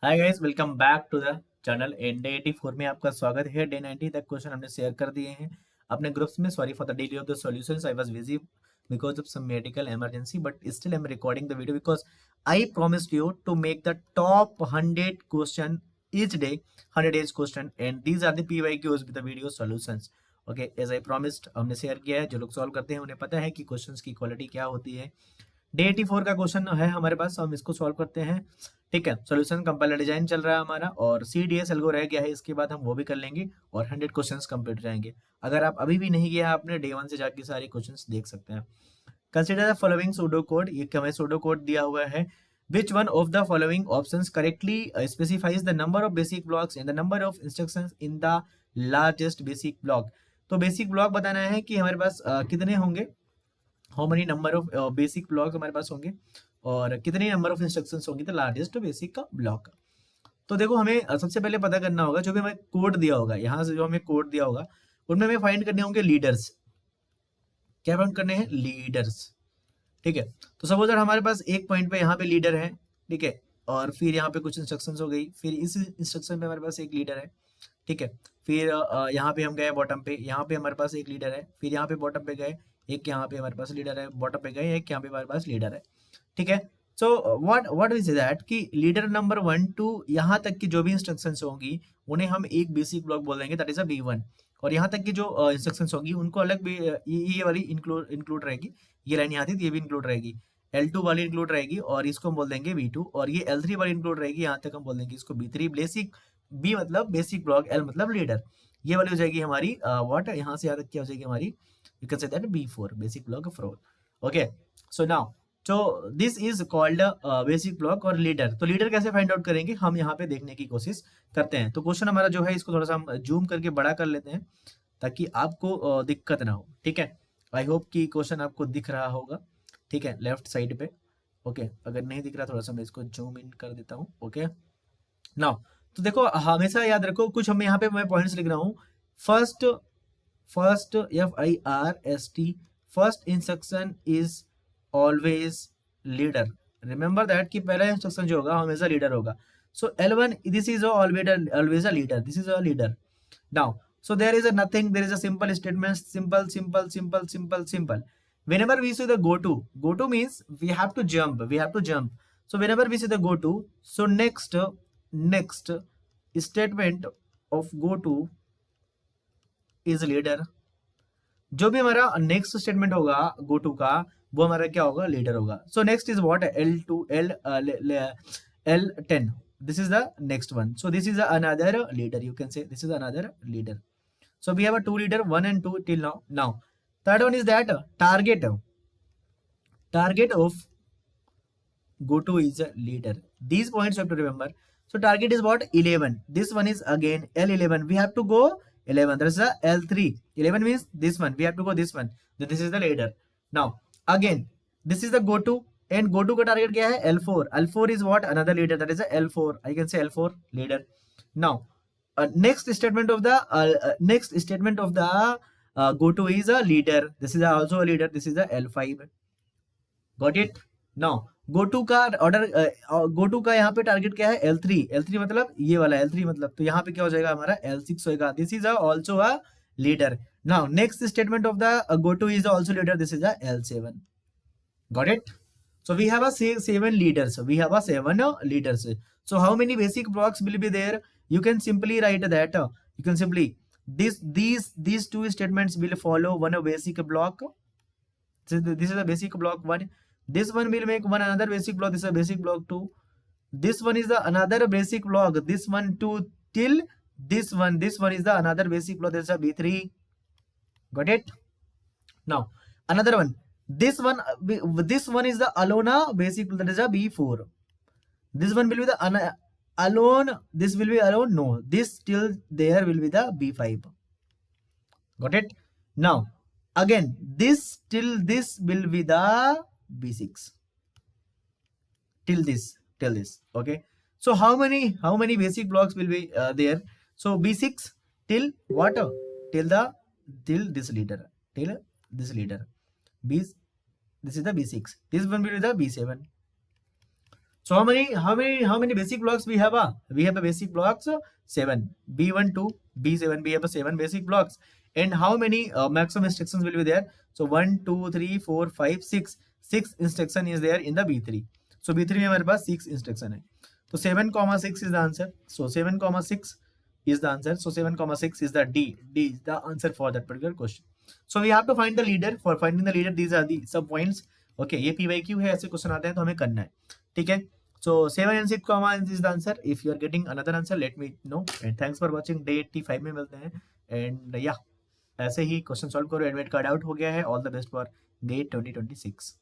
Hi guys, welcome back to the channel. And day 84 में आपका स्वागत है। डे 90 तक क्वेश्चन हमने शेयर कर दिए हैं अपने ग्रुप्स में। Sorry for the delay of the solutions, I was busy because of some medical emergency, but still I am recording the video because I promised you to make the top 100 question each day, 100 days question, and these are the PYQs with the video solutions. Okay, as I promised, हमने share किया है। जो लोग solve करते हैं उन्हें पता है कि क्वेश्चंस की क्वालिटी क्या होती है। डे 84 का क्वेश्चन है हमारे पास, हम इसको सॉल्व करते हैं। ठीक है, सॉल्यूशन कंपाइलर डिजाइन चल रहा है हमारा, और CDS एल्गो रह गया है। इसके बाद हम वो भी कर लेंगे और 100 क्वेश्चंस कंप्लीट हो जाएंगे। अगर आप अभी भी नहीं किया है आपने, डे 1 से जाके सारे क्वेश्चंस देख सकते हैं। Consider the following pseudo code. ये हमें सूडो कोड दिया हुआ है। Which one of the following options correctly specifies the number of basic blocks and the number of instructions in the largest basic block. तो basic block बताना है कि हमारे पास कितने होंगे, how many number of basic block हमारे पास होंगे, और कितने नंबर ऑफ इंस्ट्रक्शंस होंगी द लार्जेस्ट बेसिक का ब्लॉक। तो देखो, हमें सबसे पहले पता करना होगा, जो भी हमें कोड दिया होगा, यहाँ से जो हमें कोड दिया होगा उनमें हमें फाइंड करने होंगे लीडर्स। क्या फाइंड करने हैं? लीडर्स। ठीक है, तो सपोज अगर हमारे पास एक पॉइंट पे यहाँ पे लीडर है, ठीक है, और फिर यहाँ पे कुछ इंस्ट्रक्शंस हो गई, फिर इस इंस्ट्रक्शन पे हमारे पास एक लीडर है। ठीक है, फिर यहाँ पे हम गए बॉटम पे, यहाँ पे हमारे पास एक लीडर है। फिर यहाँ पे बॉटम पे गए, एक यहाँ पे हमारे पास लीडर है। बॉटम पे गए, एक यहाँ पे हमारे पास लीडर है। ठीक है, सो व्हाट इज दैट कि लीडर नंबर 1 टू यहाँ तक की जो भी इंस्ट्रक्शंस होंगी उन्हें हम एक बेसिक ब्लॉक बोल देंगे, दैट इज अ B1। और यहाँ तक की जो इंस्ट्रक्शंस होंगी उनको अलग भी ये वाली इंक्लूड रहेगी। ये लाइन यहाँ थी तो ये भी इंक्लूड रहेगी। L2 वाली इंक्लूड रहेगी और इसको हम बोल देंगे B2। और ये L3 वाली इंक्लूड रहेगी, यहाँ तक हम बोल देंगे इसको B3। बेसिक B मतलब बेसिक ब्लॉक, L मतलब लीडर। ये वाली हो जाएगी हमारी व्हाट, यहाँ से यहाँ तक क्या हो जाएगी हमारी, you can say that B4 basic block of role. Okay, so now तो this is called basic block और लीडर। तो लीडर कैसे फाइंड आउट करेंगे, हम यहाँ पे देखने की कोशिश करते हैं। तो क्वेश्चन हमारा जो है, इसको थोड़ा सा हम जूम करके बड़ा कर लेते हैं ताकि आपको दिक्कत ना हो। ठीक है, आई होप कि क्वेश्चन आपको दिख रहा होगा। ठीक है, लेफ्ट साइड पे। ओके, अगर नहीं दिख रहा थोड़ा सा मैं इसको जूम इन कर देता हूँ। ओके, नाउ तो देखो, हमेशा याद रखो, कुछ हम यहाँ पे मैं पॉइंट्स लिख रहा हूँ। First first FIRST, first instruction is always leader. Remember that कि पहला इंस्ट्रक्शन जो होगा हमेशा लीडर होगा। सो L1, this is always a leader, this is a leader. Now so there is a nothing, there is a simple statement, simple. Whenever we see the go to means we have to jump. So whenever we see the go to, so next statement of go to is leader। जो भी हमारा next statement होगा go to का, वो हमारा क्या होगा, leader होगा। So next is what, L10, this is the next one. So this is another leader, you can से this is another leader. So we have a two leader, 1 and 2 till now. Now, third one is that target. Target of go-to is a leader. These points you have to remember. So target is what? 11. This one is again L11. We have to go 11. There is a L3. 11 means this one. We have to go this one. So this is the leader. Now, again, this is the go-to. And go-to का target क्या है? L4. L4 is what? Another leader. That is a L4. I can say L4 leader. Now, next statement of the go to is a leader. This is also a leader. This is a L5. Got it? Now go to का order, go to का यहाँ पे target क्या है? L3। L3 मतलब ये वाला L3 मतलब, तो यहाँ पे क्या हो जाएगा हमारा L6 होगा। This is also a leader. Now next statement of the go to is also leader. This is a L7. Got it? So we have a 7 leaders. We have a 7 leaders. So how many basic blocks will be there? You can simply write that. You can simply these two statements will follow one basic block. So this is a basic block 1. This one will make one another basic block. This is a basic block 2. This one is the another basic block. This one 2 till this one. This one is the another basic block. This is a B3. Got it? Now another one. This one is the alone basic, that is a B4. This one will be the alone. This will be alone. No, this till there will be the B5. Got it? Now again, this till this will be the B6. Till this. Okay. So how many basic blocks will be there? So B6 till what? Till this leader. Till this leader. This is the B6. This one will be the B7. So how many basic blocks we have? We have a basic blocks 7. B1 to B7 we have a 7 basic blocks. And how many maximum instructions will be there? So 1 2 3 4 5 6. 6 instruction is there in the B3. So B3 में हमारे पास 6 instruction है. तो 7, 6 is the answer. So 7, 6 is the answer. So 7, 6 is the D. D is the answer for that particular question. So we have to find the leader. For finding the leader, these are the sub points. Okay, ये PYQ है, ऐसे question आते हैं तो हमें करना है. ठीक है. So 7 and 6 comma is the answer. If you are getting another answer, let me know. And thanks for watching. Day 85 में मिलते हैं. And yeah, ऐसे ही क्वेश्चन सॉल्व करो. एडमिट कार्ड आउट हो गया है. All the best for day 2026.